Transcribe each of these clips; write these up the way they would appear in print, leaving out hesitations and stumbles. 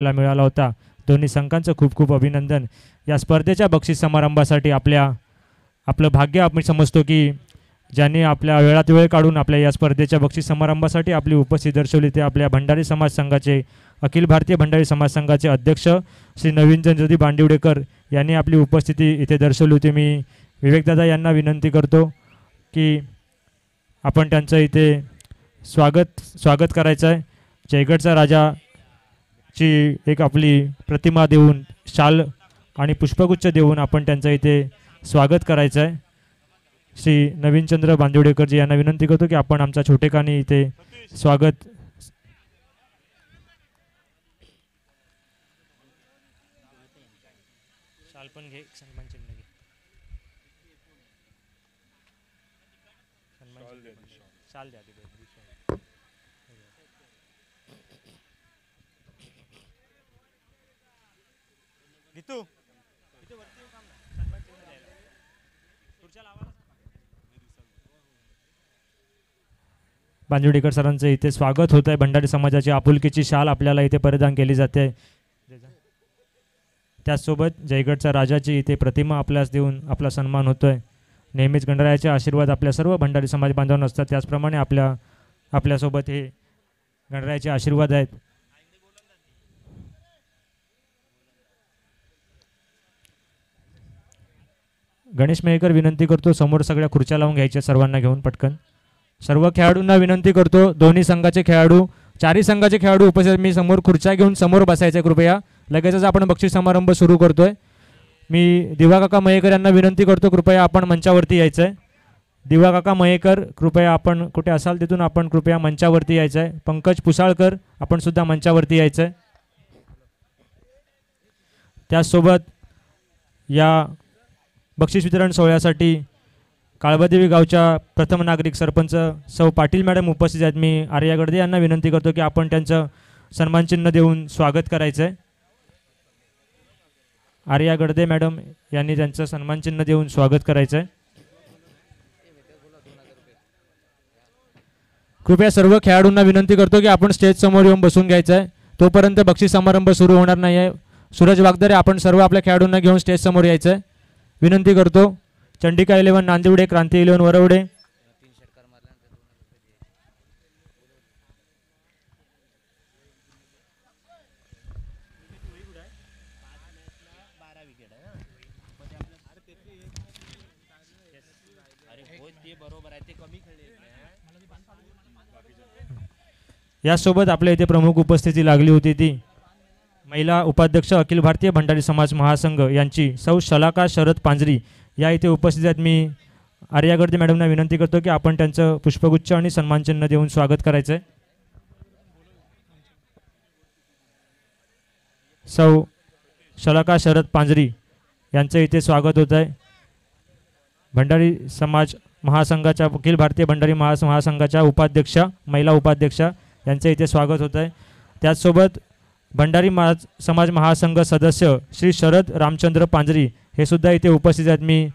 ला मिळाला होता। दोन्ही संघांचं खूप खूप अभिनंदन। या स्पर्धेच्या बक्षीस समारंभासाठी आपलं भाग्य आम्ही समजतो की ज्यांनी आपल्या वेळात वेळ काढून आपल्या या स्पर्धेच्या बक्षीस समारंभासाठी आपली उपस्थिती दर्शवली ते आपल्या भंडारी समाज संघाचे अखिल भारतीय भंडारी समाज संघाचे अध्यक्ष श्री नवीनचंद्रजी बांदिवडेकर यांनी आपली उपस्थिती इथे दर्शवली होती। मी विवेकदादा यांना विनंती करतो की आपण त्यांचं इथे स्वागत करायचं आहे। जयगडचा राजाची एक आपली प्रतिमा देऊन शाल आणि पुष्पगुच्छ देऊन आपण त्यांचं इथे स्वागत करायचं आहे। श्री नवीनचंद्र बांदिवडेकरजी यांना विनंती करतो की आपण आमचा छोटेखानी इथे स्वागत शाल पण घे, सन्मान चिन्ह घे, शाल द्या गीतू बांदिवडेकर सरांचं इथे स्वागत होत आहे। भंडारी समाजाची आपुलकीची शाल आपल्याला इथे परिधान केली जाते। त्याचसोबत जयगडचा राजाची इथे प्रतिमा आपल्यास देऊन आपला सन्मान होतोय। नेहमीच गणरायाचे आशीर्वाद आपल्या सर्व भंडारी समाज बांधवांना असतात, त्याचप्रमाणे आपल्यासोबत हे गणरायाचे आशीर्वाद आहेत। गणेश मेहकर विनंती करतो समोर सगळ्या खुर्च्या लावून घ्यायच्या सर्वांना घेऊन पटकन। सर्व खेळाडूंना विनंती करतो, दोन्ही संघाचे खेळाडू चारही संघाचे खेळाडू उपस्थित मी समोर खुर्च्या घेऊन समोर बसायचे कृपया। लगेचच आपण बक्षीस समारंभ सुरू करतोय। मी दिवा काका मयेकर यांना विनंती करतो कृपया आपण मंचावरती यायचं आहे। दिवा काका मयेकर कृपया आपण कुठे असाल तिथून आपण कृपया मंचावरती यायचं आहे। पंकज पुसाळकर आपण सुद्धा मंचावरती यायचं आहे। त्याचसोबत या बक्षीस वितरण सोहळ्यासाठी काळबादेवी गावच्या प्रथम नागरिक सरपंच सौ पाटील मॅडम उपस्थित आहेत। मी आर्या गडदे यांना विनंती करतो की आपण त्यांचं सन्मानचिन्ह देऊन स्वागत करायचं आहे। आर्या गडदे मॅडम यांनी त्यांचं सन्मानचिन्ह देऊन स्वागत करायचं आहे। कृपया सर्व खेळाडूंना विनंती करतो की आपण स्टेज समोर येऊन बसून घ्यायचं आहे, तोपर्यंत बक्षीस समारंभ सुरू होणार नाही आहे। सूरज वागदरे आपण सर्व आपल्या खेळाडूंना घेऊन स्टेज समोर यायचं आहे विनंती करतो। चंडिका 11 नांदिवडे, क्रांती 11 वरवडे, यासोबत आपल्या इथे प्रमुख उपस्थिती लागली होती ती महिला उपाध्यक्ष अखिल भारतीय भंडारी समाज महासंघ यांची सौ शलाका शरद पांजरी या इथे उपस्थित आहेत। मी आर्या गडदे मॅडमना विनंती करतो की आपण त्यांचं पुष्पगुच्छ आणि सन्मानचिन्ह देऊन स्वागत करायचं आहे। सौ शलाका शरद पांजरी यांचं इथे स्वागत होत आहे। भंडारी समाज महासंघाच्या अखिल भारतीय भंडारी महासंघाच्या उपाध्यक्षा महिला उपाध्यक्षा यांचं इथे स्वागत होत आहे। त्याचसोबत भंडारी समाज महासंघ सदस्य श्री शरद रामचंद्र पांजरी हे सुद्धा इथे उपस्थित आहेत। मी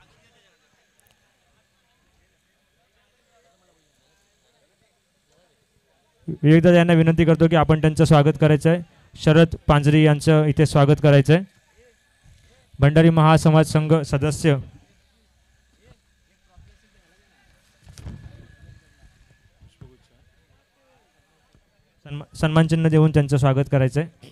विवेकदादा यांना विनंती करतो की आपण त्यांचं स्वागत करायचं आहे। शरद पांजरी यांचं इथे स्वागत करायचं आहे। भंडारी महासमाज संघ सदस्य सन्मानचिन्ह देऊन त्यांचं स्वागत करायचं आहे।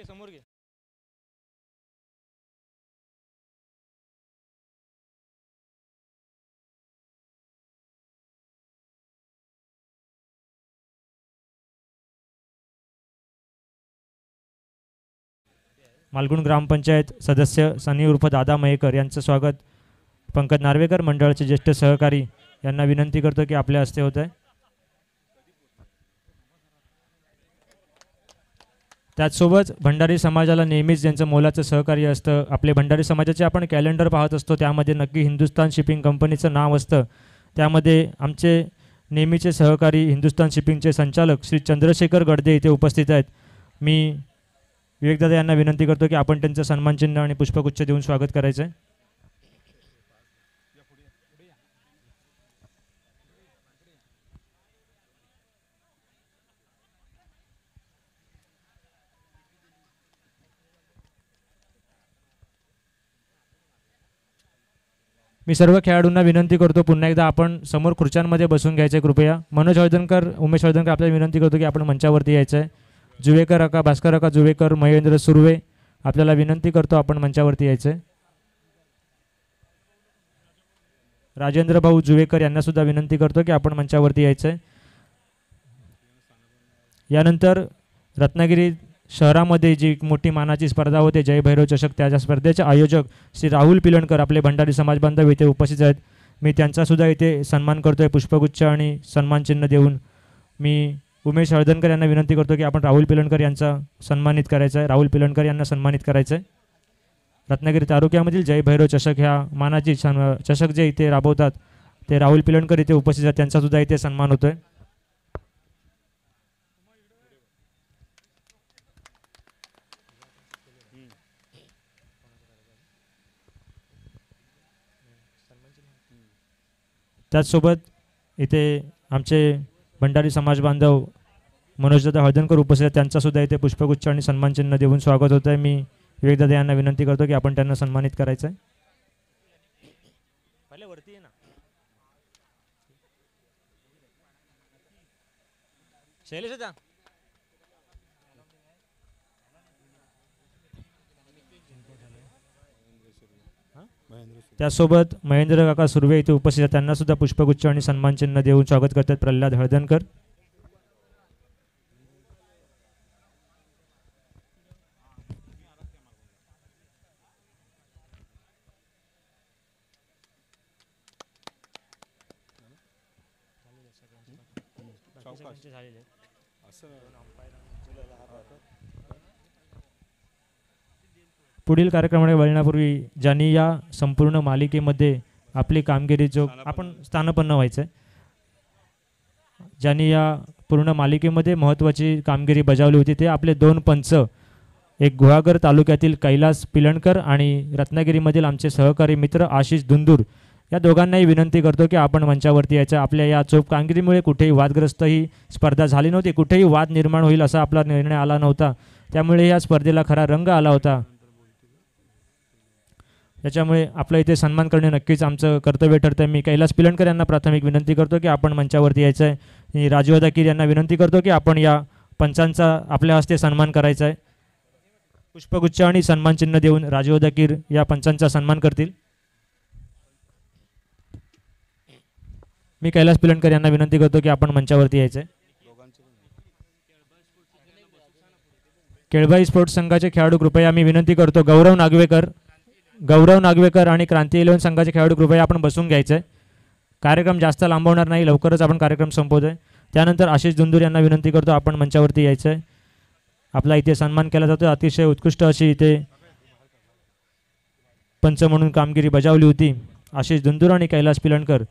समोर घे। मालगुण ग्रामपंचायत सदस्य सनी उर्फ दादा मयेकर यांचं स्वागत पंकज नार्वेकर मंडळाचे ज्येष्ठ सहकारी यांना विनंती करतो की आपल्या हस्ते होत आहे। त्याचसोबत भंडारी समाजाला नेहमीच ज्यांचं मोलाचं सहकार्य असतं, आपले भंडारी समाजाचे आपण कॅलेंडर पाहत असतो, त्यामध्ये नक्की हिंदुस्तान शिपिंग कंपनीचं नाव असतं। त्यामध्ये आमचे नेहमीचे सहकारी हिंदुस्तान शिपिंगचे संचालक श्री चंद्रशेखर गडदे इथे उपस्थित आहेत. मी विवेकदादा यांना विनंती करतो की आपण त्यांचं सन्मानचिन्ह आणि पुष्पगुच्छ देऊन स्वागत करायचं आहे. मी सर्व खेळाडूंना विनंती करतो पुन्हा एकदा आपण समोर खुर्च्यांमध्ये बसून घ्यायचे कृपया. मनोज हळदणकर, उमेश हळदणकर आपल्याला विनंती करतो की आपण मंचावरती यायचं आहे. जुवेकर अका, भास्कर अका जुवेकर, महेंद्र सुर्वे आपल्याला विनंती करतो आपण मंचावरती यायचं आहे. राजेंद्र भाऊ जुवेकर यांना सुद्धा विनंती करतो की आपण मंचावरती यायचं आहे. यानंतर रत्नागिरी शहरामध्ये जी मोठी मानाची स्पर्धा होते जय भैरव चषक, त्या स्पर्धेचे आयोजक श्री राहुल पिलणकर आपले भंडारी समाज बांधव इथे उपस्थित आहेत. मी त्यांचासुद्धा इथे सन्मान करतो आहे पुष्पगुच्छ आणि सन्मानचिन्ह देऊन. मी उमेश हळदणकर यांना विनंती करतो की आपण राहुल पिलणकर यांचा सन्मानित करायचं आहे. राहुल पिलणकर यांना सन्मानित करायचं आहे. रत्नागिरी तालुक्यामधील जय भैरव चषक ह्या मानाची चषक जे इथे राबवतात ते राहुल पिलणकर इथे उपस्थित आहेत, त्यांचासुद्धा इथे सन्मान होतो आहे. त्याचसोबत इथे आमचे भंडारी समाज बांधव मनोजदादा हळदणकर उपस्थित आहेत, त्यांचासुद्धा इथे पुष्पगुच्छ आणि सन्मानचिन्ह देऊन स्वागत होतं आहे. मी विवेकदादा यांना विनंती करतो की आपण त्यांना सन्मानित करायचं आहे. त्यासोबत महेंद्र काका सुर्वे इथे उपस्थित आहेत, त्यांना सुद्धा पुष्पगुच्छ आणि सन्मानचिन्ह देऊन स्वागत करतात प्रल्हाद हळदणकर. पुढील कार्यक्रमाकडे वळण्यापूर्वी ज्यांनी या संपूर्ण मालिकेमध्ये आपली कामगिरी जो आपण स्थानपन्न व्हायचं आहे, ज्यांनी या पूर्ण मालिकेमध्ये महत्त्वाची कामगिरी बजावली होती ते आपले दोन पंच, एक गुहागर तालुक्यातील कैलास पिलणकर आणि रत्नागिरीमधील आमचे सहकारी मित्र आशिष धुंदूर, या दोघांनाही विनंती करतो की आपण मंचावरती यायचं. आपल्या या चोख कामगिरीमुळे कुठेही वादग्रस्त ही स्पर्धा झाली नव्हती, कुठेही वाद निर्माण होईल असा आपला निर्णय आला नव्हता, त्यामुळे या स्पर्धेला खरा रंग आला होता. त्याच्यामुळे आपलं इथे सन्मान करणे नक्कीच आमचं कर्तव्य ठरतं आहे. मी कैलास पिलणकर यांना प्राथमिक विनंती करतो की आपण मंचावरती यायचं आहे. आणि राजू दाकीर यांना विनंती करतो की आपण या पंचांचा आपल्या हस्ते सन्मान करायचा आहे. पुष्पगुच्छ आणि सन्मानचिन्ह देऊन राजू दाकीर या पंचांचा सन्मान करतील. मी कैलास पिलणकर यांना विनंती करतो की आपण मंचावरती यायचं आहे. केळबाई स्पोर्ट्स संघाचे खेळाडू कृपया मी विनंती करतो, गौरव नागवेकर आणि क्रांती 11 संघाचे खेळाडू कृपया आपण बसून घ्यायचं आहे. कार्यक्रम जास्त लांबवणार नाही, लवकरच आपण कार्यक्रम संपवतो आहे. त्यानंतर आशिष धुंदूर यांना विनंती करतो आपण मंचावरती यायचं आहे. आपला इथे सन्मान केला जातो. अतिशय उत्कृष्ट अशी इथे पंच म्हणून कामगिरी बजावली होती आशिष धुंदूर आणि कैलास पिलणकर.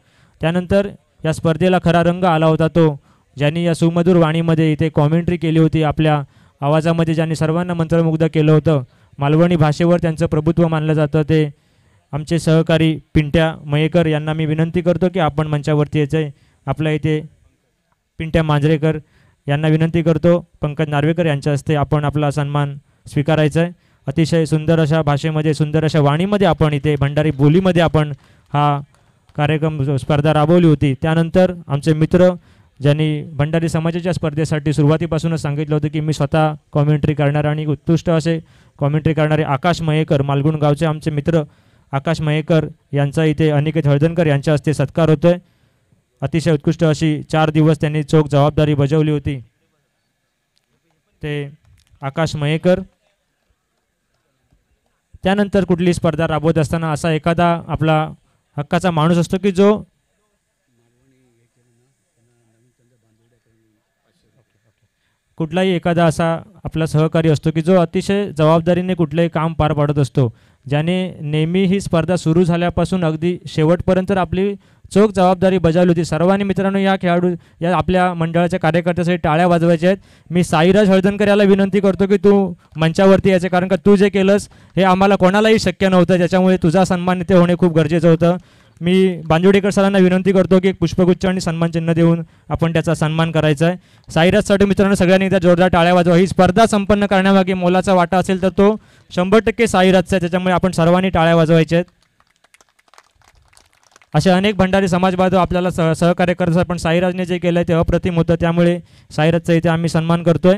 त्यानंतर या स्पर्धेला खरा रंग आला होता तो ज्यांनी या सुमधुर वाणीमध्ये इथे कॉमेंट्री केली होती, आपल्या आवाजामध्ये ज्यांनी सर्वांना मंत्रमुग्ध केलं होतं. मालवणी भाषेवर त्यांचं प्रभुत्व मानलं जातं ते आमचे सहकारी पिंट्या मयेकर यांना मी विनंती करतो की आपण मंचावरती यायचं आहे. आपल्या इथे पिंट्या मांजरेकर यांना विनंती करतो, पंकज नार्वेकर यांच्या हस्ते आपण आपला सन्मान स्वीकारायचा आहे. अतिशय सुंदर अशा भाषेमध्ये, सुंदर अशा वाणीमध्ये आपण इथे भंडारी बोलीमध्ये आपण हा कार्यक्रम स्पर्धा राबवली होती. त्यानंतर आमचे मित्र ज्यांनी भंडारी समाजाच्या स्पर्धेसाठी सुरुवातीपासूनच सांगितलं होतं की मी स्वतः कॉमेंट्री करणार आणि उत्कृष्ट असे कॉमेंट्री करणारे आकाश मयेकर, मालगुण गावचे आमचे मित्र आकाश मयेकर यांचा इथे अनिकेत हळदणकर यांच्या हस्ते सत्कार होतो आहे. अतिशय उत्कृष्ट अशी 4 दिवस त्यांनी चोख जबाबदारी बजावली होती ते आकाश मयेकर. त्यानंतर कुठली स्पर्धा राबवत असताना असा एखादा आपला हक्काचा माणूस असतो की जो कुठलाही एखादा असा आपला सहकारी असतो की जो अतिशय जबाबदारीने कुठलंही काम पार पाडत असतो, ज्याने नेहमी ही स्पर्धा सुरू झाल्यापासून अगदी शेवटपर्यंत आपली चोख जबाबदारी बजावली होती. सर्वांनी मित्रांनो या खेळाडू या आपल्या मंडळाच्या कार्यकर्त्यासाठी टाळ्या वाजवायच्या आहेत. मी साईराज हळदणकर याला विनंती करतो की तू मंचावरती यायचं, कारण का तू जे केलंस हे आम्हाला कोणालाही शक्य नव्हतं, ज्याच्यामुळे तुझा सन्मान इथे होणे खूप गरजेचं होतं. मी बांदिवडेकर सरांना विनंती करतो की पुष्पगुच्छ आणि सन्मानचिन्ह देऊन आपण त्याचा सन्मान करायचा आहे. साईराजसाठी मित्रांनो सगळ्यांनी एकदा जोरदार टाळ्या वाजवा. ही स्पर्धा संपन्न करण्यामागे मोलाचा वाटा असेल तर तो 100% साईराजचा आहे, त्याच्यामुळे आपण सर्वांनी टाळ्या वाजवायच्या आहेत. असे अनेक भंडारी समाज बांधव आपल्याला सहकार्य करतात, पण साईराजने जे केलं आहे ते अप्रतिम होतं, त्यामुळे साईराजचा इथे आम्ही सन्मान करतोय.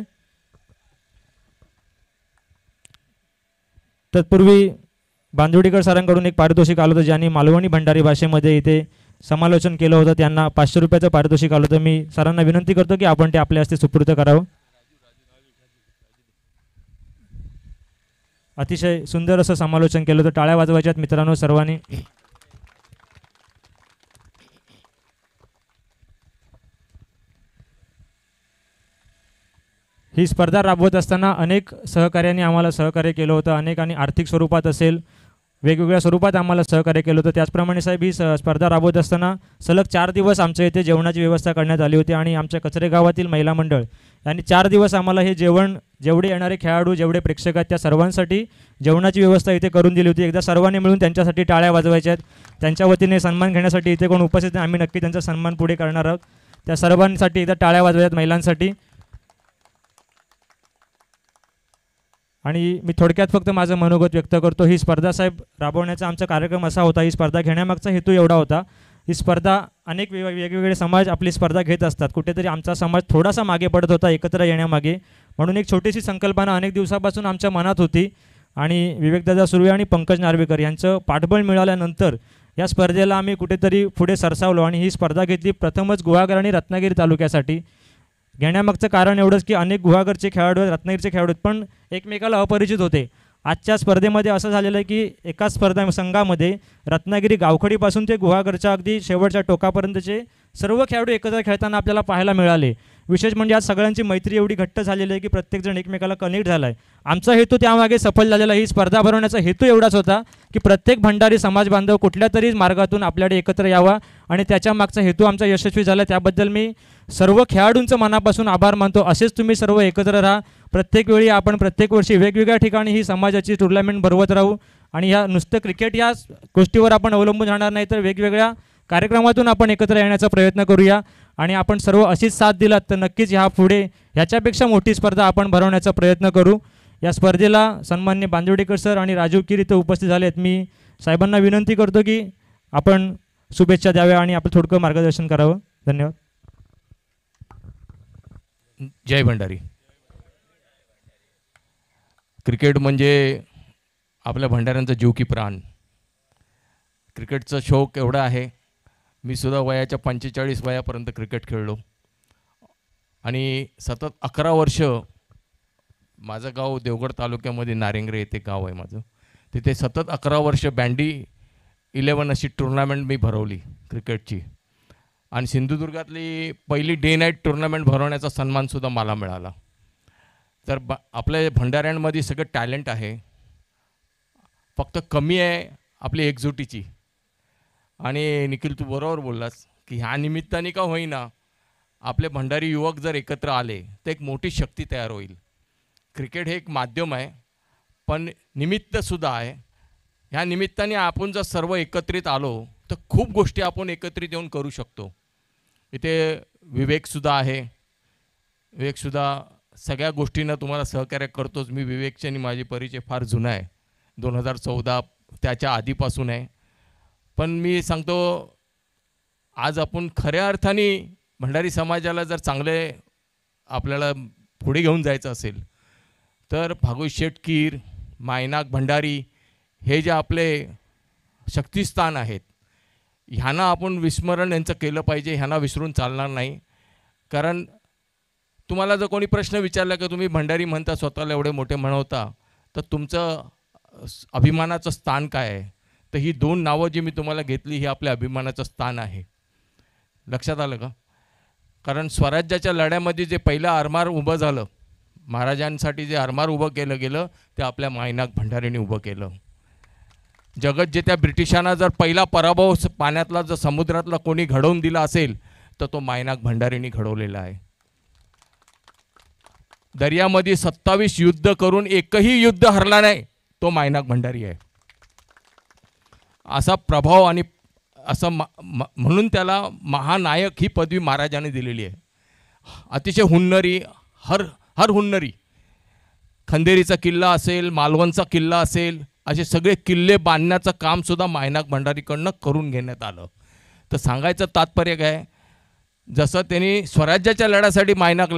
तत्पूर्वी बांदिवडेकर सरांकडून एक पारितोषिक आलं होतं, ज्यांनी मालवणी भंडारी भाषेमध्ये इथे समालोचन केलं होतं. त्यांना 500 रुपयाचं पारितोषिक आलं होतं. मी सरांना विनंती करतो की आपण ते आपल्या हस्ते सुपूर्द करावं. अतिशय सुंदर असं समालोचन केलं होतं. टाळ्या वाजवायच्यात मित्रांनो सर्वांनी. ही स्पर्धा राबवत असताना अनेक सहकार्यांनी आम्हाला सहकार्य केलं होतं. अनेकांनी आर्थिक स्वरूपात असेल, वेगवेगळ्या स्वरूपात आम्हाला सहकार्य केलं होतं. त्याचप्रमाणे साहेब ही स्पर्धा राबवत असताना सलग 4 दिवस आमच्या इथे जेवणाची व्यवस्था करण्यात आली होती आणि आमच्या कचरे गावातील महिला मंडळ यांनी 4 दिवस आम्हाला हे जेवण, जेवढे येणारे खेळाडू, जेवढे प्रेक्षक आहेत त्या सर्वांसाठी जेवणाची व्यवस्था इथे करून दिली होती. एकदा सर्वांनी मिळून त्यांच्यासाठी टाळ्या वाजवायच्या आहेत. त्यांच्या वतीने सन्मान घेण्यासाठी इथे कोण उपस्थित नाही, आम्ही नक्की त्यांचा सन्मान पुढे करणार आहोत. त्या सर्वांसाठी एकदा टाळ्या वाजवायच्यात महिलांसाठी. आणि मी थोडक्यात फक्त माझं मनोगत व्यक्त करतो. ही स्पर्धा साहेब राबवण्याचा आमचा कार्यक्रम असा होता, ही स्पर्धा घेण्यामागचा हेतू एवढा होता. ही स्पर्धा अनेक वेगवेगळे समाज आपली स्पर्धा घेत असतात. कुठेतरी आमचा समाज थोडासा मागे पडत होता एकत्र येण्यामागे, म्हणून एक छोटीशी संकल्पना अनेक दिवसापासून आमच्या मनात होती आणि विवेकदादा सुर्वे आणि पंकज नार्वेकर यांचं पाठबळ मिळाल्यानंतर या स्पर्धेला आम्ही कुठेतरी पुढे सरसावलो आणि ही स्पर्धा घेतली प्रथमच गुहागर आणि रत्नागिरी तालुक्यासाठी. घेण्यामागचं कारण एवढंच की अनेक गुहागरचे खेळाडू आहेत, रत्नागिरीचे खेळाडू आहेत, पण एकमेकाला अपरिचित होते. आजच्या स्पर्धेमध्ये असं झालेलं आहे की एका स्पर्धा संघामध्ये रत्नागिरी गावखडीपासून ते गुहागरच्या अगदी शेवटच्या टोकापर्यंतचे सर्व खेळाडू एकत्र खेळताना आपल्याला पाहायला मिळाले. विशेष म्हणजे आज सगळ्यांची मैत्री एवढी घट्ट झालेली आहे की प्रत्येकजण एकमेकाला कनेक्ट झाला आहे. आमचा हेतू त्यामागे सफल झालेला. ही स्पर्धा भरवण्याचा हेतू एवढाच होता की प्रत्येक भंडारी समाज बांधव कुठल्या तरी मार्गातून आपल्याकडे एकत्र यावा आणि त्याच्या मागचा हेतू आमचा यशस्वी झाला. त्याबद्दल मी सर्व खेळाडूंचं मनापासून आभार मानतो. असेच तुम्ही सर्व एकत्र राहा. प्रत्येक वेळी आपण प्रत्येक वर्षी वेगवेगळ्या ठिकाणी ही समाजाची टुर्नामेंट भरवत राहू आणि ह्या नुसतं क्रिकेट या गोष्टीवर आपण अवलंबून राहणार नाही, तर वेगवेगळ्या कार्यक्रमातून आपण एकत्र येण्याचा प्रयत्न करूया. आणि आपण सर्व अशीच साथ दिलात तर नक्कीच ह्या पुढे ह्याच्यापेक्षा मोठी स्पर्धा आपण भरवण्याचा प्रयत्न करू. या स्पर्धेला सन्माननीय बांदिवडेकर सर आणि राजीव कीर इथं उपस्थित झाले आहेत. मी साहेबांना विनंती करतो की आपण शुभेच्छा द्याव्या आणि आपलं थोडकं मार्गदर्शन करावं. धन्यवाद. जय भंडारी. क्रिकेट म्हणजे आपल्या भंडाऱ्यांचा जीव की प्राण. क्रिकेटचा शौक एवढा आहे, मी सुद्धा वयाच्या 45 वयापर्यंत क्रिकेट खेळलो आणि सतत 11 वर्ष माझं गाव देवगड तालुक्यामध्ये नारेंगरे येथे गाव आहे माझं. तिथे सतत 11 वर्ष बँडी 11 अशी टुर्नामेंट मी भरवली क्रिकेटची आणि सिंधुदुर्गातली पहिली डे नाईट टुर्नामेंट भरवण्याचा सन्मानसुद्धा मला मिळाला. तर आपल्या भंडाऱ्यांमध्ये सगळं टॅलेंट आहे, फक्त कमी आहे आपली एकजुटीची. आणि निखिल तू बरोबर बोललास की ह्या निमित्ताने का होईना आपले भंडारी युवक जर एकत्र आले तर एक मोठी शक्ती तयार होईल. क्रिकेट हे एक माध्यम आहे पण निमित्तसुद्धा आहे. ह्या निमित्ताने आपण जर सर्व एकत्रित आलो तर खूप गोष्टी आपण एकत्रित येऊन करू शकतो. इथे विवेकसुद्धा आहे. विवेकसुद्धा सगळ्या गोष्टींना तुम्हाला सहकार्य करतोच. मी विवेकची आणि माझी परिचय फार जुना आहे, 2014 त्याच्या आधीपासून आहे. पण मी सांगतो आज आपण खऱ्या अर्थाने भंडारी समाजाला जर चांगले आपल्याला पुढे घेऊन जायचं असेल तर भागवत शेठ कीर, मायनाक भंडारी हे जे आपले शक्तिस्थान आहेत ह्यांना आपण विस्मरण यांचं केलं पाहिजे. ह्यांना विसरून चालणार नाही. कारण तुम्हाला जर कोणी प्रश्न विचारला की तुम्ही भंडारी म्हणता, स्वतःला एवढे मोठे म्हणवता, तर तुमचं अभिमानाचं स्थान काय आहे, तर ही 2 नावं जी मी तुम्हाला घेतली ही आपल्या अभिमानाचं स्थान आहे. लक्षात आलं का? कारण स्वराज्याच्या लढ्यामध्ये जे पहिलं आरमार उभं झालं, महाराजांसाठी जे आरमार उभं केलं गेलं ते आपल्या मायनाक भंडारीने उभं केलं. जगत जे त्या ब्रिटिशांना जर पहिला पराभव पाण्यातला जर समुद्रातला कोणी घडवून दिला असेल तर तो मायनाक भंडारींनी घडवलेला आहे. दर्यामध्ये 27 युद्ध करून एकही युद्ध हरला नाही तो मायनाक भंडारी आहे. असा प्रभाव आणि असं म्हणून त्याला महानायक ही पदवी महाराजांनी दिलेली आहे. अतिशय हुन्नरी, हर हुन्नरी, खंदेरीचा किल्ला असेल, मालवणचा किल्ला असेल, असे सगळे किल्ले बांधण्याचं कामसुद्धा मायनाक भंडारीकडनं करून घेण्यात आलं. तर सांगायचं तात्पर्य काय, जसं त्यांनी स्वराज्याच्या लढ्यासाठी मायनाक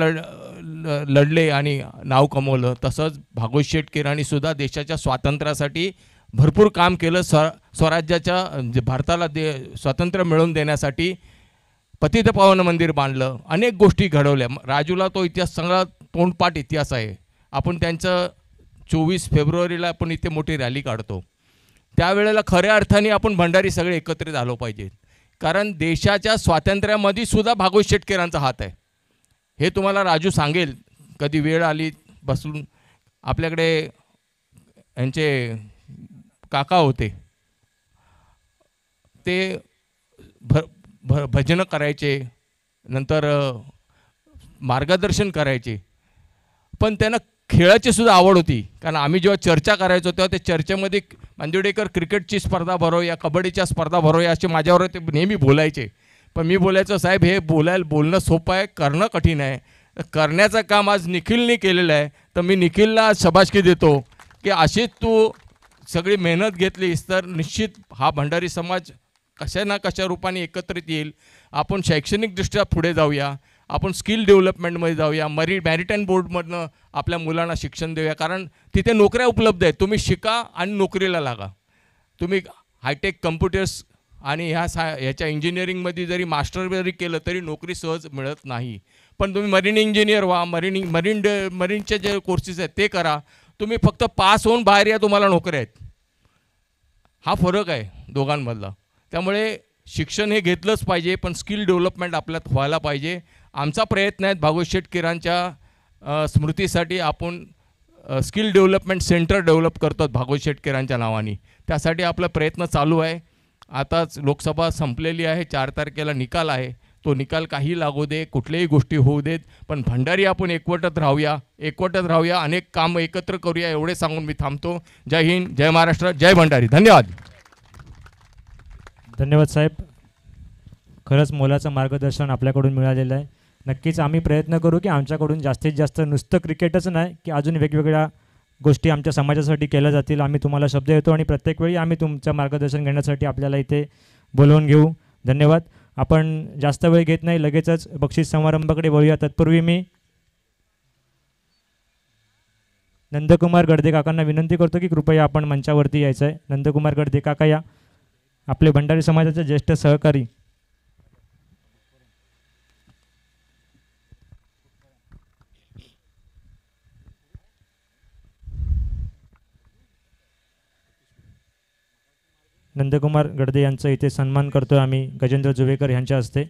लढले आणि नाव कमवलं, तसंच भागवत शेठ केराणीसुद्धा देशाच्या स्वातंत्र्यासाठी भरपूर काम केलं. स्वराज्याच्या भारताला स्वातंत्र्य मिळवून देण्यासाठी पतितपावन मंदिर बांधलं, अनेक गोष्टी घडवल्या. राजूला तो इतिहास सगळा तोंडपाठ इतिहास आहे. आपण त्यांचं 24 फेब्रुवारीला आपण इथे मोठी रॅली काढतो. त्यावेळेला खऱ्या अर्थाने आपण भंडारी सगळे एकत्रित आलो पाहिजे, कारण देशाच्या स्वातंत्र्यामध्ये सुद्धा भागवत शेठ केरांचा हात आहे. हे तुम्हाला राजू सांगेल कधी वेळ आली बसून. आपल्याकडे यांचे काका होते, ते भजनं करायचे, नंतर मार्गदर्शन करायचे, पण त्यांना खेळाची सुद्धा आवड होती. कारण आम्ही जेव्हा चर्चा करायचो तेव्हा ते चर्चेमध्ये मंजुडेकर क्रिकेटची स्पर्धा भरवूया, कबड्डीच्या स्पर्धा भरवूया असे माझ्यावर ते नेहमी बोलायचे. पण मी बोलायचो, साहेब हे बोलणं सोपं आहे, करणं कठीण आहे. करण्याचं काम आज निखिलने केलेलं आहे, तर मी निखिलला शाबासकी देतो की अशीच तू सगळी मेहनत घेतलीस तर निश्चित हा भंडारी समाज कशा ना कशा रूपाने एकत्रित येईल. आपण शैक्षणिकदृष्ट्या पुढे जाऊया, आपण स्किल डेव्हलपमेंटमध्ये जाऊया, मॅरिटाईम बोर्डमधनं आपल्या मुलांना शिक्षण देऊया, कारण तिथे नोकऱ्या उपलब्ध आहेत. तुम्ही शिका आणि नोकरीला लागा. तुम्ही हायटेक कम्प्युटर्स आणि ह्याच्या इंजिनिअरिंगमध्ये जरी मास्टर जरी केलं तरी नोकरी सहज मिळत नाही. पण तुम्ही मरीन इंजिनियर व्हा, मरीनचे जे कोर्सेस आहेत ते करा. तुम्ही फक्त पास होऊन बाहेर या, तुम्हाला नोकऱ्या आहेत. हा फरक आहे दोघांमधला. त्यामुळे शिक्षण हे घेतलंच पाहिजे, पण स्किल डेव्हलपमेंट आपल्यात व्हायला पाहिजे. आमचा प्रयत्न आहे भागवत शेठ केरांच्या स्मृतीसाठी आपण स्किल डेव्हलपमेंट सेंटर डेव्हलप करतो भागवत शेठ केरांच्या नावाने. त्यासाठी आपला प्रयत्न चालू आहे. आताच लोकसभा संपलेली आहे, 4 तारखेला निकाल आहे. तो निकाल काही लागू दे, कुठल्याही गोष्टी होऊ देत, पण भंडारी आपण एकवटत राहूया, अनेक काम एकत्र करूया, एवढे सांगून मी थांबतो. जय हिंद, जय महाराष्ट्र, जय भंडारी. धन्यवाद. धन्यवाद साहेब, खरंच मोलाचं मार्गदर्शन आपल्याकडून मिळालेलं आहे. नक्कीच आम्ही प्रयत्न करू की आमच्याकडून जास्तीत जास्त नुसतं क्रिकेटच नाही की अजून वेगवेगळ्या गोष्टी आमच्या समाजासाठी केल्या जातील. आम्ही तुम्हाला शब्द देतो आणि प्रत्येक वेळी आम्ही तुमचं मार्गदर्शन घेण्यासाठी आपल्याला इथे बोलवून घेऊ. धन्यवाद. आपण जास्त वेळ घेत नाही, लगेचच बक्षीस समारंभाकडे वळूया. तत्पूर्वी मी नंदकुमार गडदे काकांना विनंती करतो की कृपया आपण मंचावरती यायचं आहे. नंदकुमार गडदे काका या, आपले भंडारी समाजाचे ज्येष्ठ सहकारी. नंदकुमार गडदे यांचा इथे सन्मान करतो आम्ही गजेंद्र जुवेकर यांच्या हस्ते.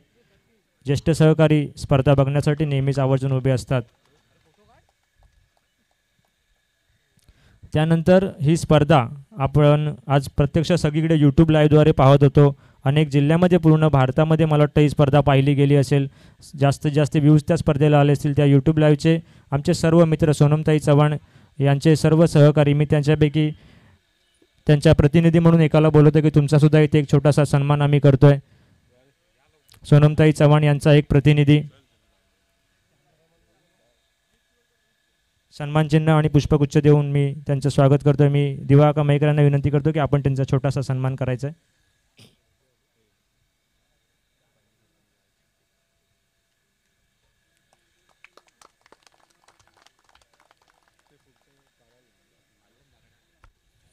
ज्येष्ठ सहकारी स्पर्धा बघण्यासाठी नेहमीच आवर्जून उभे असतात. त्यानंतर ही स्पर्धा आपण आज प्रत्यक्ष सगळीकडे यूट्यूब लाईव्हद्वारे पाहत होतो. अनेक जिल्ह्यामध्ये पूर्ण भारतामध्ये मला वाटतं ही स्पर्धा पाहिली गेली असेल. जास्तीत जास्त व्ह्यूज त्या स्पर्धेला आले असतील. त्या यूट्यूब लाईव्हचे आमचे सर्व मित्र सोनमताई चव्हाण यांचे सर्व सहकारी, मी त्यांच्यापैकी त्यांच्या प्रतिनिधी म्हणून एकाला बोलवतो की तुमचासुद्धा इथे एक छोटासा सन्मान आम्ही करतो आहे. सोनमताई चव्हाण यांचा एक प्रतिनिधी सन्मानचिन्ह आणि पुष्पगुच्छ देऊन मी त्यांचं स्वागत करतो आहे. मी दिवाकर मयेकरांना विनंती करतो की आपण त्यांचा छोटासा सन्मान करायचा आहे.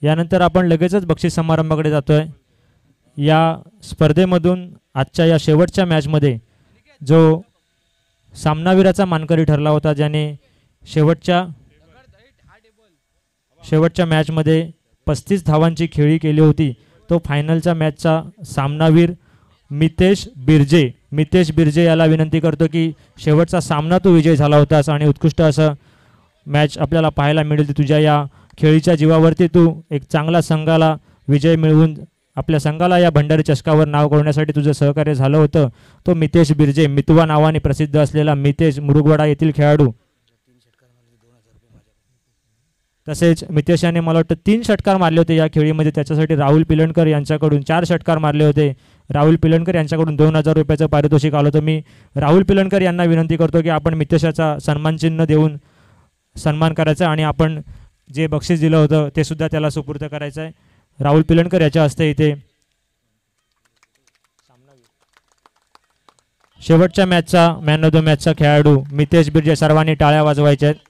यानंतर आपण लगेचच बक्षीस समारंभाकडे जातो आहे. या स्पर्धेमधून आजच्या या शेवटच्या मॅचमध्ये जो सामनावीराचा मानकरी ठरला होता, ज्याने शेवटच्या मॅचमध्ये 35 धावांची खेळी केली होती, तो फायनलच्या मॅचचा सामनावीर मितेश बिर्जे याला विनंती करतो की शेवटचा सामना तो विजय झाला होतास आणि उत्कृष्ट असं मॅच आपल्याला पाहायला मिळेल. तुझ्या या खेळीच्या जीवावरती तू एक चांगला संघाला विजय मिळवून आपल्या संघाला या भंडारी चषकावर नाव करण्यासाठी तुझं सहकार्य झालं होतं, तो मितेश बिर्जे, मितवा नावाने प्रसिद्ध असलेला मितेश मुरुगवाडा येथील खेळाडू. तसेच मितेश याने मला वाटतं 3 षटकार मारले होते या खेळीमध्ये. त्याच्यासाठी राहुल पिलणकर यांच्याकडून 4 षटकार मारले होते. राहुल पिलणकर यांच्याकडून 2000 रुपयाचं पारितोषिक आलं होतं. मी राहुल पिलणकर यांना विनंती करतो की आपण मितेशाचा सन्मानचिन्ह देऊन सन्मान करायचा आणि आपण जे बक्षीस दिलं होतं ते सुद्धा त्याला सुपूर्द करायचं आहे. राहुल पिलणकर याच्या हस्ते इथे शेवटच्या मॅचचा मॅन ऑफ द मॅचचा खेळाडू मितेश बिर्जे. सर्वांनी टाळ्या वाजवायच्या आहेत.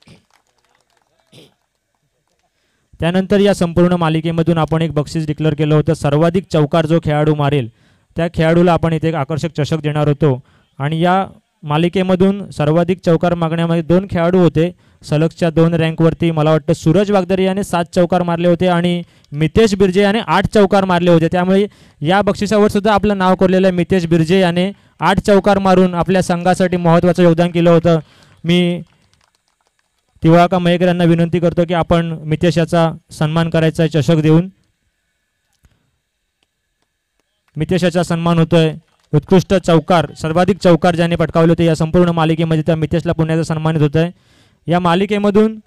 त्यानंतर या संपूर्ण मालिकेमधून आपण एक बक्षीस डिक्लेअर केलं होतं. सर्वाधिक चौकार जो खेळाडू मारेल त्या खेळाडूला आपण इथे एक आकर्षक चषक देणार होतो. आणि या मालिकेमधून सर्वाधिक चौकार मागण्यामध्ये 2 खेळाडू होते. सलगच्या 2 रँकवरती मला वाटतं सूरज वागदरे याने 7 चौकार मारले होते आणि मितेश बिर्जे याने 8 चौकार मारले होते. त्यामुळे या बक्षिसावर सुद्धा आपलं नाव कोरलेलं आहे. मितेश बिर्जे याने 8 चौकार मारून आपल्या संघासाठी महत्त्वाचं योगदान केलं होतं. मी तिवाळका मयेकर यांना विनंती करतो की आपण मितेश याचा सन्मान करायचा चषक देऊन. मितेश याचा सन्मान होतोय. उत्कृष्ट चौकार, सर्वाधिक चौकार ज्याने पटकावले होते या संपूर्ण मालिकेमध्ये त्या मितेशला पुण्याचा सन्मानित होत आहे. या मालिकेमधून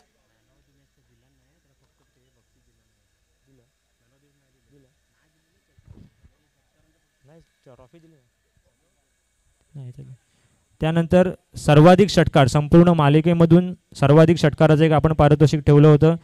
त्यानंतर सर्वाधिक षटकार, संपूर्ण मालिकेमधून सर्वाधिक षटकाराचं एक आपण पारितोषिक ठेवलं होतं.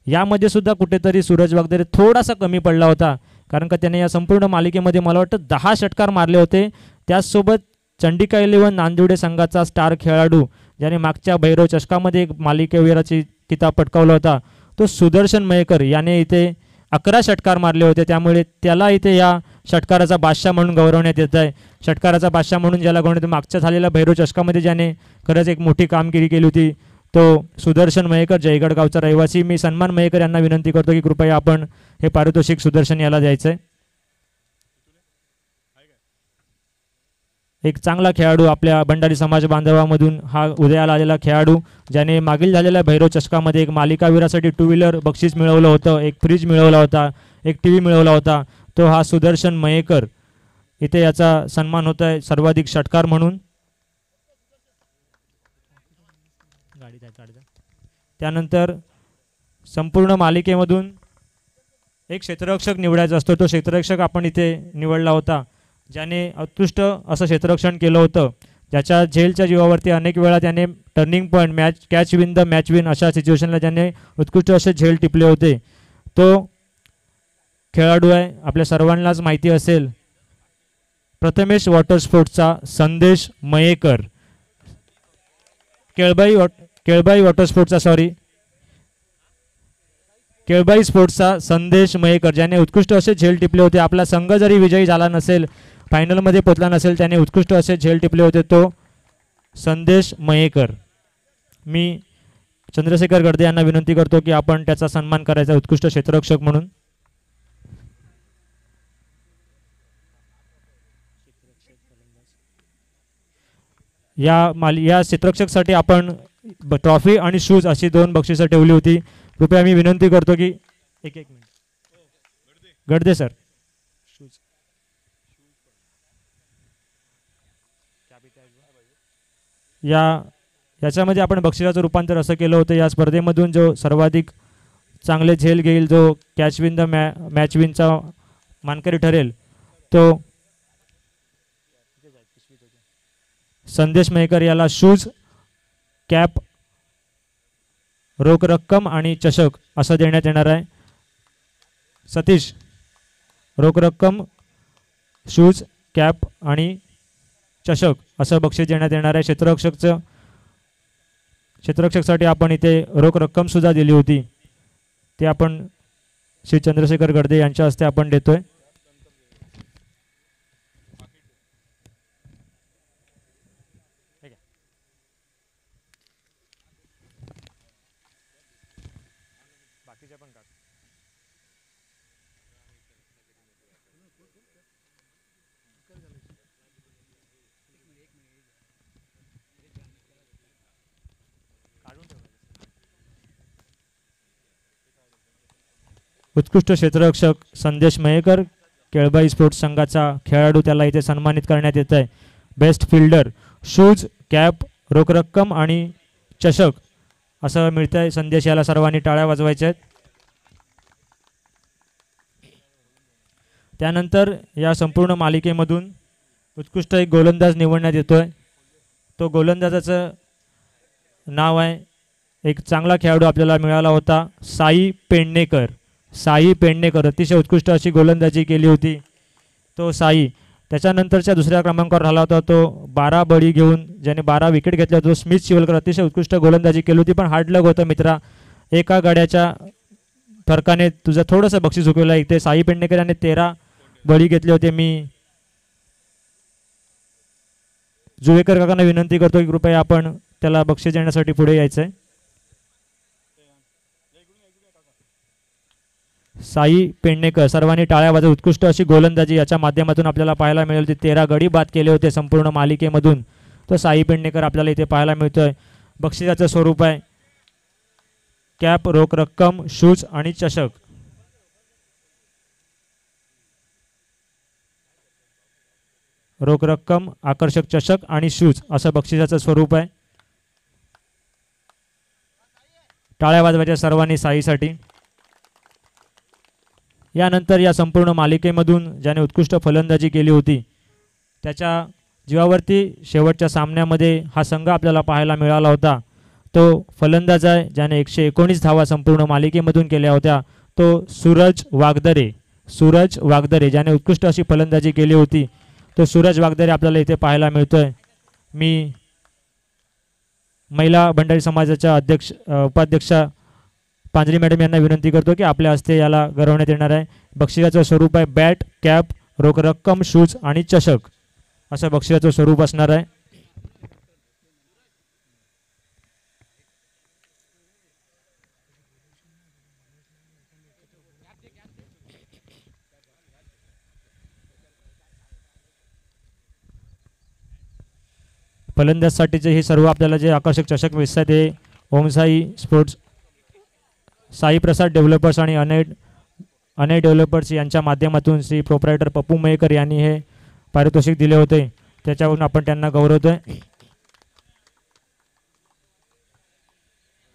यामध्ये सुद्धा कुठेतरी सूरज वागदरे थोडासा कमी पडला होता, कारण का त्याने या संपूर्ण मालिकेमध्ये मला वाटतं 10 षटकार मारले होते. त्याचसोबत चंडिका 11 नांदिवडे संघाचा स्टार खेळाडू ज्याने मागच्या भैरव चषकामध्ये एक मालिकेवीराची किताब पटकावला होता, तो सुदर्शन मयेकर याने इथे 11 षटकार मारले होते. त्यामुळे त्याला इथे या षटकाराचा बादशाह म्हणून गौरवण्यात येत आहे. षटकाराचा बादशाह म्हणून ज्याला गौरवण्यात, मागच्या झालेल्या भैरव चषकामध्ये ज्याने खरंच एक मोठी कामगिरी केली होती तो सुदर्शन मयेकर, जयगड गावचा रहिवासी. मी सन्मान मयेकर यांना विनंती करतो की कृपया आपण हे पारितोषिक सुदर्शन याला द्यायचं आहे. एक चांगला खेळाडू आपल्या भंडारी समाज बांधवामधून हा उदयाला आलेला खेळाडू, ज्याने मागील झालेल्या भैरव चषकामध्ये एक मालिकावीरासाठी 2 व्हीलर बक्षीस मिळवलं होतं, एक फ्रीज मिळवला होता, एक टीव्ही मिळवला होता, तो हा सुदर्शन मयेकर. इथे याचा सन्मान होत आहे सर्वाधिक षटकार म्हणून. त्यानंतर संपूर्ण मालिकेमधून एक क्षेत्ररक्षक निवडायचा असतो. तो क्षेत्ररक्षक आपण इथे निवडला होता, ज्याने उत्कृष्ट असं क्षेत्ररक्षण केलं होतं. ज्याच्या झेलच्या जीवावरती अनेक वेळा त्याने turning point, match catch win the match win अशा सिच्युएशनला ज्याने उत्कृष्ट असे झेल टिपले होते, तो खेळाडू आहे. आपल्या सर्वांनाच माहिती असेल, प्रथमेश वॉटर स्पोर्ट्सचा संदेश मयेकर. केळबाई वॉटर स्पोर्ट्सचा केळबाई स्पोर्ट्सचा संदेश मयेकर, ज्याने उत्कृष्ट असे झेल टिपले होते. आपला संघ जरी विजयी झाला नसेल, फायनलमध्ये पोचला नसेल, त्याने उत्कृष्ट असे झेल टिपले होते, तो संदेश मयेकर. मी चंद्रशेखर गडदे यांना विनंती करतो की आपण त्याचा सन्मान करायचा उत्कृष्ट क्षेत्ररक्षक म्हणून. या क्षेत्ररक्षकसाठी आपण ट्रॉफी आणि शूज अशी 2 बक्षिसं ठेवली होती. कृपया मी विनंती करतो की एक मिनिट गडदे सर, याच्यामध्ये आपण बक्षिसाचं रूपांतर असं केलं होतं, या स्पर्धेमधून जो सर्वाधिक चांगले झेल घेईल, जो कॅच विन द मॅच विनचा मानकरी ठरेल, तो संदेश मयेकर याला शूज, कॅप, रोख रक्कम आणि चषक असं देण्यात येणार आहे. सतीश, रोख रक्कम, शूज, कॅप आणि चषक असं बक्षीस देण्यात येणार आहे. क्षेत्ररक्षकसाठी आपण इथे रोख रक्कम सुद्धा दिली होती, ते आपण श्री चंद्रशेखर गडदे यांच्या हस्ते आपण देतोय. उत्कृष्ट क्षेत्ररक्षक संदेश मयेकर केळबाई स्पोर्ट्स संघाचा खेळाडू, त्याला इथे सन्मानित करण्यात येत आहे. बेस्ट फिल्डर शूज, कॅप, रोख रक्कम आणि चषक असं मिळतं आहे. संदेश याला सर्वांनी टाळ्या वाजवायच्या आहेत. त्यानंतर या संपूर्ण मालिकेमधून उत्कृष्ट एक गोलंदाज निवडण्यात येतोय. तो गोलंदाजाचं नाव आहे, एक चांगला खेळाडू आपल्याला मिळाला होता, साई पेडणेकर. साई पेडणेकर अतिशय उत्कृष्ट अशी गोलंदाजी केली होती तो साई. त्याच्यानंतरच्या दुसऱ्या क्रमांकावर राहिला होता तो 12 बळी घेऊन, ज्याने 12 विकेट घेतल्या होतो, स्मिथ शिवलकर. अतिशय उत्कृष्ट गोलंदाजी केली होती, पण हार्ड लक होतं मित्रा. एका गाड्याच्या फरकाने तुझं थोडंसं बक्षीस हुकवलं. इथे साई पेडणेकर याने 13 बळी घेतले होते. मी जुवेकर काकांना विनंती करतो की कृपया आपण त्याला बक्षीस देण्यासाठी पुढे यायचं आहे. साई पेडणेकर, सर्वांनी टाळ्या वाजवून उत्कृष्ट अशी गोलंदाजी याच्या माध्यमातून आपल्याला पाहायला मिळेल होती. 13 गडी बाद केले होते संपूर्ण मालिकेमधून. तो साई पेडणेकर आपल्याला इथे पाहायला मिळतोय. बक्षिसाचं स्वरूप आहे कॅप, रोख रक्कम, शूज आणि चषक. रोख रक्कम, आकर्षक चषक आणि शूज असं बक्षिसाचं स्वरूप आहे. टाळ्या वाजवायच्या सर्वांनी साईसाठी. यानंतर या संपूर्ण मालिकेमधून ज्याने उत्कृष्ट फलंदाजी केली होती त्याच्या जीवावरती शेवटच्या सामन्यामध्ये हा संघ आपल्याला पाहायला मिळाला होता. तो फलंदाज आहे ज्याने 119 धावा संपूर्ण मालिकेमधून केल्या होत्या. तो सूरज वागदरे. सूरज वागदरे ज्याने उत्कृष्ट अशी फलंदाजी केली होती, तो सूरज वागदरे आपल्याला इथे पाहायला मिळतोय. मी महिला भंडारी समाजाच्या उपाध्यक्षा पांजरी मॅडम यांना विनंती करतो की आपल्या हस्ते याला गौरवण्यात येणार आहे. बक्षिसाचं स्वरूप आहे बॅट, कॅप, रोख रक्कम, शूज आणि चषक असं बक्षिसाचं स्वरूप असणार आहे. फलंदाजसाठीचे हे सर्व आपल्याला जे आकर्षक चषक मिळतात ते ओमसाई स्पोर्ट्स, साई प्रसाद डेव्हलपर्स आणि अनय डेव्हलपर्स यांच्या माध्यमातून श्री प्रोप्रायटर पप्पू मयेकर यांनी हे पारितोषिक दिले होते. त्याच्यावरून आपण त्यांना गौरवतोय.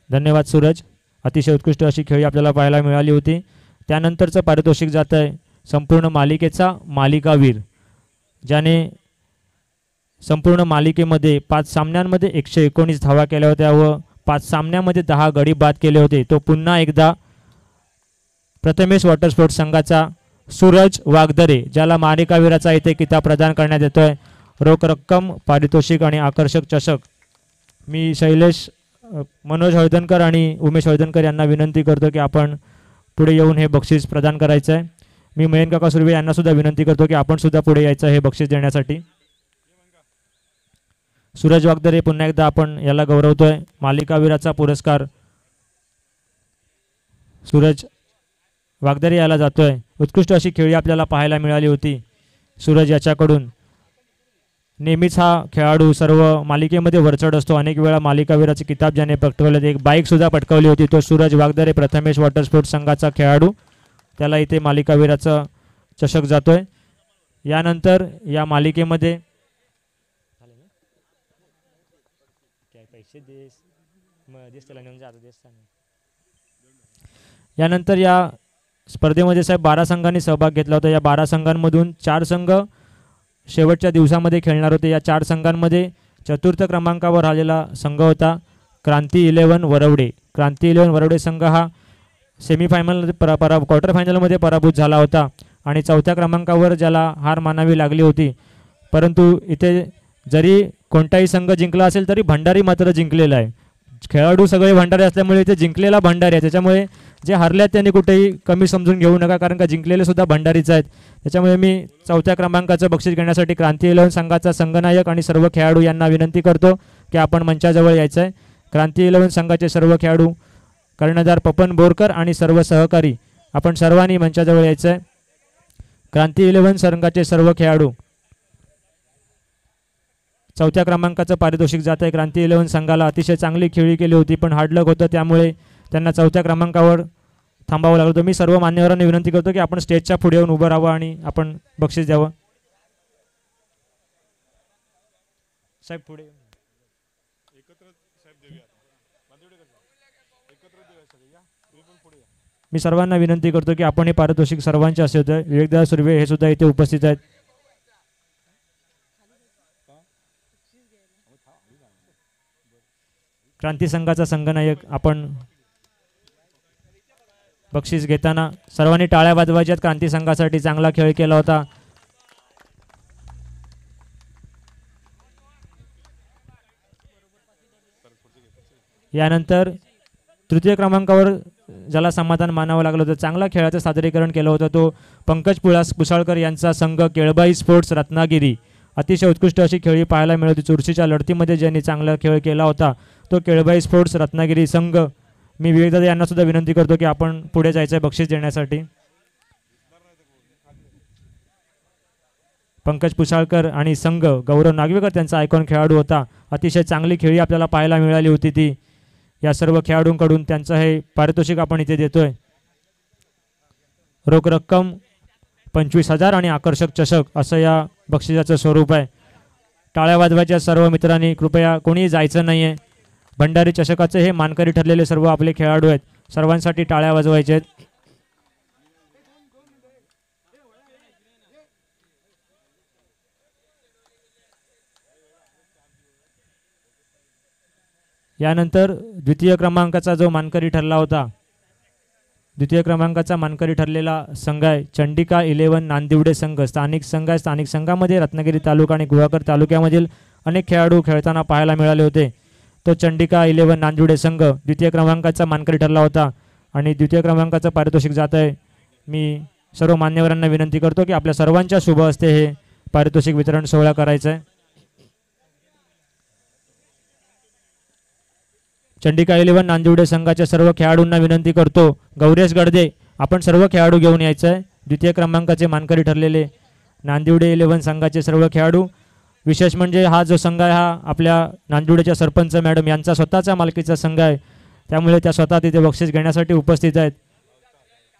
धन्यवाद सूरज. अतिशय उत्कृष्ट अशी खेळी आपल्याला पाहायला मिळाली होती. त्यानंतरचं पारितोषिक जात आहे संपूर्ण मालिकेचा मालिकावीर, ज्याने संपूर्ण मालिकेमध्ये 5 सामन्यांमध्ये 119 धावा केल्या होत्या व 5 सामन्यामध्ये 10 गडी बाद केले होते. तो पुन्हा एकदा प्रथमेश वॉटर स्पोर्ट्स संघाचा सूरज वागदरे, ज्याला मालिकावीराचा इथे किताब प्रदान करण्यात येतोय. रोख रक्कम, पारितोषिक आणि आकर्षक चषक. मी शैलेश, मनोज हळदणकर आणि उमेश हळदणकर यांना विनंती करतो की आपण पुढे येऊन हे बक्षीस प्रदान करायचं आहे. मी मयंक काका सुर्वे यांना सुद्धा विनंती करतो की आपण सुद्धा पुढे यायचं हे बक्षीस देण्यासाठी. सूरज वागदरे पुन्हा एकदा आपण याला गौरवतोय. मालिकावीराचा पुरस्कार सूरज वागदरे याला जातोय. उत्कृष्ट अशी खेळी आपल्याला पाहायला मिळाली होती सूरज याच्याकडून. नेहमीच हा खेळाडू सर्व मालिकेमध्ये वरचढ असतो. अनेक वेळा मालिकावीराचे किताब ज्याने पटकवले, एक बाईक सुद्धा पटकावली होती, तो सूरज वागदरे, प्रथमेश वॉटर स्पोर्ट्स संघाचा खेळाडू. त्याला इथे मालिकावीराचा चषक जातोय. यानंतर या मालिकेमध्ये यानंतर या स्पर्धेमध्ये साहेब 12 संघांनी सहभाग घेतला होता. या 12 संघांमधून 4 संघ शेवटच्या दिवसामध्ये खेळणार होते. या 4 संघांमध्ये चतुर्थ क्रमांकावर आलेला संघ होता क्रांती 11 वरवडे. क्रांती 11 वरवडे संघ हा सेमीफायनलमध्ये क्वार्टर फायनलमध्ये पराभूत झाला होता आणि चौथ्या क्रमांकावर ज्याला हार मानावी लागली होती. परंतु इथे जरी कोणताही संघ जिंकला असेल तरी भंडारी मात्र जिंकलेला आहे. खेळाडू सगळे भंडारी असल्यामुळे इथे जिंकलेला भंडारी आहे. त्याच्यामुळे जे हरल्यात त्यांनी कुठेही कमी समजून घेऊ नका, कारण का जिंकलेले सुद्धा भंडारीच आहेत. त्याच्यामुळे मी चौथ्या क्रमांकाचं बक्षीस घेण्यासाठी क्रांती 11 संघाचा संघनायक आणि सर्व खेळाडू यांना विनंती करतो की आपण मंचाजवळ यायचं आहे. क्रांती 11 संघाचे सर्व खेळाडू, कर्णधार पपन बोरकर आणि सर्व सहकारी, आपण सर्वांनी मंचाजवळ यायचं आहे. क्रांती 11 संघाचे सर्व खेळाडू. चौथ्या क्रमांकाचं पारितोषिक जात आहे. क्रांती 11 संघाला अतिशय चांगली खेळी केली होती, पण हार्डलक होतं, त्यामुळे त्यांना चौथ्या क्रमांकावर थांबावं लागलं होतं. मी सर्व मान्यवरांना विनंती करतो की आपण स्टेजच्या पुढे येऊन उभं राहावं आणि आपण बक्षीस द्यावं. साहेब पुढे मी सर्वांना विनंती करतो की आपण हे पारितोषिक सर्वांचे असे होते. विवेकदादा सुर्वे हे सुद्धा इथे उपस्थित आहेत. क्रांती संघाचा संघनायक आपण बक्षीस घेताना सर्वांनी टाळ्या वाजवायच्यात. क्रांती संघासाठी चांगला खेळ केला होता. यानंतर तृतीय क्रमांकावर ज्याला समाधान मानावं लागलं होतं, चांगला खेळाचं सादरीकरण केलं होतं, तो पंकज पुसाळकर यांचा संघ केळबाई स्पोर्ट्स रत्नागिरी. अतिशय उत्कृष्ट अशी खेळी पाहायला मिळत होती. चुरशीच्या लढतीमध्ये ज्यांनी चांगला खेळ केला होता तो केळबाई स्पोर्ट्स रत्नागिरी संघ. मी विवेकदादा यांना सुद्धा विनंती करतो की आपण पुढे जायचं आहे बक्षीस देण्यासाठी. पंकज पुसाळकर आणि संघ गौरव नागवेकर त्यांचा आयकॉन खेळाडू होता. अतिशय चांगली खेळी आपल्याला पाहायला मिळाली होती ती. या सर्व खेळाडूंकडून त्यांचं हे पारितोषिक आपण इथे देतोय. रोख रक्कम 25,000 आणि आकर्षक चषक असं या बक्षिसाचं स्वरूप आहे. टाळ्या वाजवायच्या सर्व मित्रांनी कृपया कोणी जायचं नाहीये. भंडारी चषकाचे हे मानकरी ठरलेले सर्व आपले खेळाडू आहेत. सर्वांसाठी टाळ्या वाजवायचे आहेत. यानंतर द्वितीय क्रमांकाचा जो मानकरी ठरला होता, द्वितीय क्रमांकाचा मानकरी ठरलेला संघ आहे चंडिका 11 नांदिवडे संघ. स्थानिक संघ आहे. स्थानिक संघामध्ये रत्नागिरी तालुका आणि गुहागर तालुक्यामधील अनेक खेळाडू खेळताना पाहायला मिळाले होते. तो चंडिका 11 नांदिवडे संघ द्वितीय क्रमांकाचा मानकरी ठरला होता आणि द्वितीय क्रमांकाचं पारितोषिक जात आहे. मी सर्व मान्यवरांना विनंती करतो की आपल्या सर्वांच्या शुभ हस्ते हे पारितोषिक वितरण सोहळा करायचा आहे. चंडिका 11 नांदिवडे संघाच्या सर्व खेळाडूंना विनंती करतो, गौरेश गडदे आपण सर्व खेळाडू घेऊन यायचं आहे. द्वितीय क्रमांकाचे मानकरी ठरलेले नांदिवडे 11 संघाचे सर्व खेळाडू. विशेष म्हणजे हा जो संघ आहे हा आपल्या नांदिवडेच्या सरपंच मॅडम यांचा स्वतःचा मालकीचा संघ आहे. त्यामुळे त्या स्वतः तिथे बक्षीस घेण्यासाठी उपस्थित आहेत.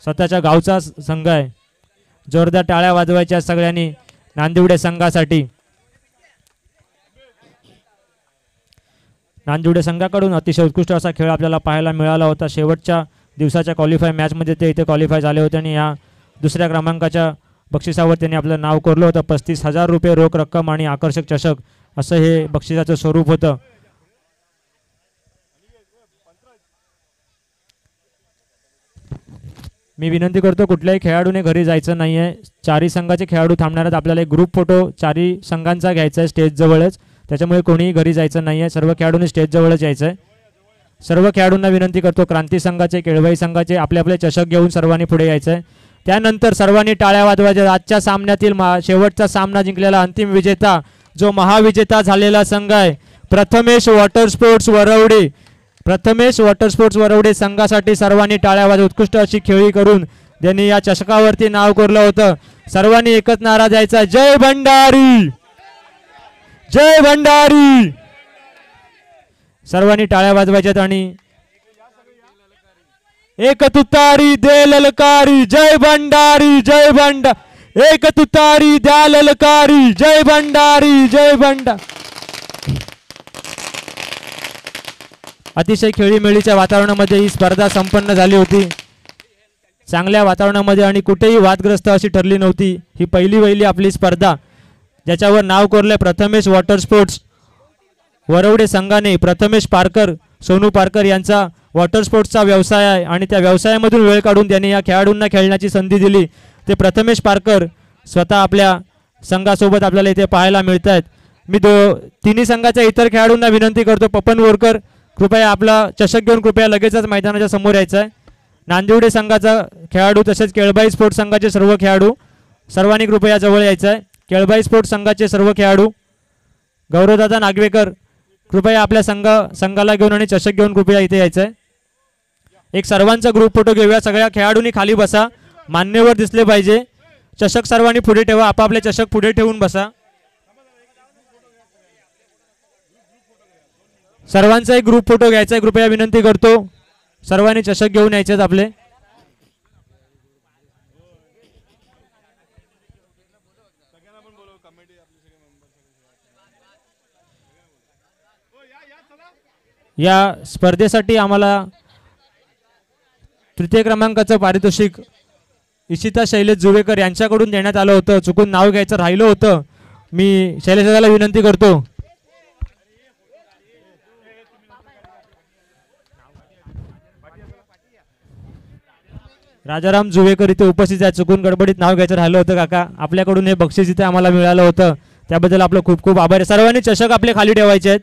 स्वतःच्या गावचा संघ आहे. जोरदार टाळ्या वाजवायच्या सगळ्यांनी नांदिवडे संघासाठी. नांदिवडे संघाकडून अतिशय उत्कृष्ट असा खेळ आपल्याला पाहायला मिळाला होता. शेवटच्या दिवसाच्या क्वालिफाय मॅचमध्ये ते इथे क्वालिफाय झाले होते आणि या दुसऱ्या क्रमांकाच्या बक्षिसावर त्यांनी आपलं नाव कोरलं होतं. 35,000 रुपये रोख रक्कम आणि आकर्षक चषक असं हे बक्षिसाचं स्वरूप होतं. मी विनंती करतो कुठल्याही खेळाडूने घरी जायचं नाही आहे. चारही संघाचे खेळाडू थांबणार आहेत. आपल्याला एक ग्रुप फोटो चारही संघांचा घ्यायचा आहे स्टेज जवळच. त्याच्यामुळे कोणीही घरी जायचं नाही आहे. सर्व खेळाडूंनी स्टेज जवळच यायचं आहे. सर्व खेळाडूंना विनंती करतो क्रांती संघाचे केळबाई संघाचे आपले आपले चषक घेऊन सर्वांनी पुढे यायचं आहे. त्यानंतर सर्वांनी टाळ्या वाजवायच्या. आजच्या सामन्यातील शेवटचा सामना जिंकलेला अंतिम विजेता जो महाविजेता झालेला संघ आहे Prathamesh water sports Varavade. Prathamesh water sports Varavade संघासाठी सर्वांनी टाळ्या वाजवून उत्कृष्ट अशी खेळी करून त्यांनी या चषकावरती नाव कोरलं होतं. सर्वांनी एकच नारा द्यायचा, जय भंडारी, जय भंडारी. सर्वांनी टाळ्या वाजवायच्यात आणि एक तुतारी दे ललकारी, जय भंडारी, जय भंडारी. एक तुतारी द्या ललकारी, जय भंडारी, जय भंडारी. अतिशय खेळीमेळीच्या वातावरणामध्ये ही स्पर्धा संपन्न झाली होती. चांगल्या वातावरणामध्ये आणि कुठेही वादग्रस्त अशी ठरली नव्हती. ही पहिली आपली स्पर्धा ज्याच्यावर नाव कोरले प्रथमेश वॉटर स्पोर्ट्स वरवडे संघाने. प्रथमेश पारकर, सोनू पारकर यांचा वॉटर स्पोर्ट्सचा व्यवसाय आहे आणि त्या व्यवसायामधून वेळ काढून त्यांनी या खेळाडूंना खेळण्याची संधी दिली. ते प्रथमेश पारकर स्वतः आपल्या संघासोबत आपल्याला इथे पाहायला मिळत आहेत. मी तिन्ही संघाच्या इतर खेळाडूंना विनंती करतो, पपन बोरकर कृपया आपला चषक घेऊन कृपया लगेचच मैदानाच्या समोर यायचं आहे. नांदिवडे संघाचा खेळाडू तसेच केळबाई स्पोर्ट्स संघाचे सर्व खेळाडू सर्वांनी कृपया जवळ यायचं आहे. केळबाई स्पोर्ट्स संघाचे सर्व खेळाडू गौरवदादा नागवेकर कृपया आपल्या संघाला घेऊन आणि चषक घेऊन कृपया इथे यायचं आहे. एक सर्वांचा ग्रुप फोटो घेऊया. सगळ्या खेळाडूंनी खाली बसा, मान्यवर दिसले पाहिजे. चषक सर्वांनी पुढे ठेवा, आपापले चषक पुढे ठेवून बसा. सर्वांचा एक ग्रुप फोटो घ्यायचा आहे, कृपया विनंती करतो. सर्वांनी चषक घेऊन यायचे आपले. या स्पर्धेसाठी आम्हाला तृतीय क्रमांकाचं पारितोषिक इशिता शैलेश जुवेकर यांच्याकडून देण्यात आलं होतं. चुकून नाव घ्यायचं राहिलं होतं. मी शैलेश दादाला विनंती करतो. राजाराम जुवेकर इथे उपस्थित आहे. चुकून गडबडीत नाव घ्यायचं राहिलं होतं काका. आपल्याकडून हे बक्षीस इथे आम्हाला मिळालं होतं, त्याबद्दल आपलं खूप खूप आभार आहे. सर्वांनी चषक आपले खाली ठेवायचे आहेत,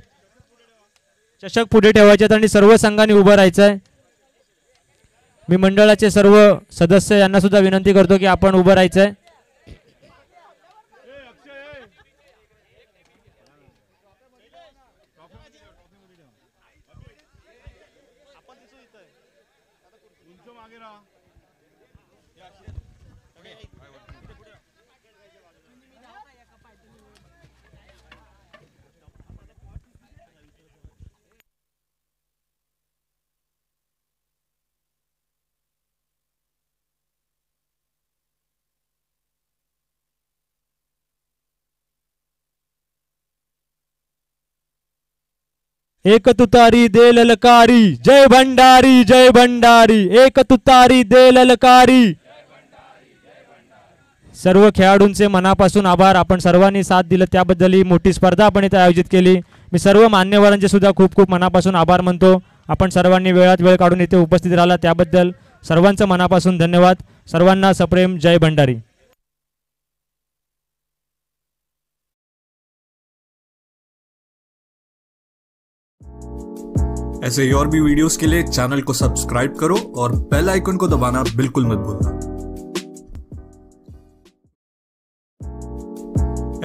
चषक पुढे ठेवायचे आहेत आणि सर्व संघांनी उभं राहायचं आहे. मी मंडळाचे सर्व सदस्य यांना सुद्धा विनंती करतो की आपण उभं राहायचं आहे. एक तुतारी दे ललकारी जय भंडारी, जय भंडारी. एक तुतारी दे ललकारी. सर्व खेळाडूंचे मनापासून आभार. आपण सर्वांनी साथ दिलं त्याबद्दल ही मोठी स्पर्धा आपण इथे आयोजित केली. मी सर्व मान्यवरांचे सुद्धा खूप खूप मनापासून आभार मानतो. आपण सर्वांनी वेळात वेळ काढून इथे उपस्थित राहिला त्याबद्दल सर्वांचं मनापासून धन्यवाद. सर्वांना सप्रेम जय भंडारी. ऐसे ही और भी वीडियोस के लिए चैनल को सब्सक्राइब करो और बेल आइकन को दबाना बिल्कुल मत भूलना.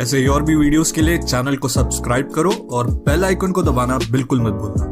ऐसे ही और भी वीडियोस के लिए चैनल को सब्सक्राइब करो और बेल आइकन को दबाना बिल्कुल मत भूलना.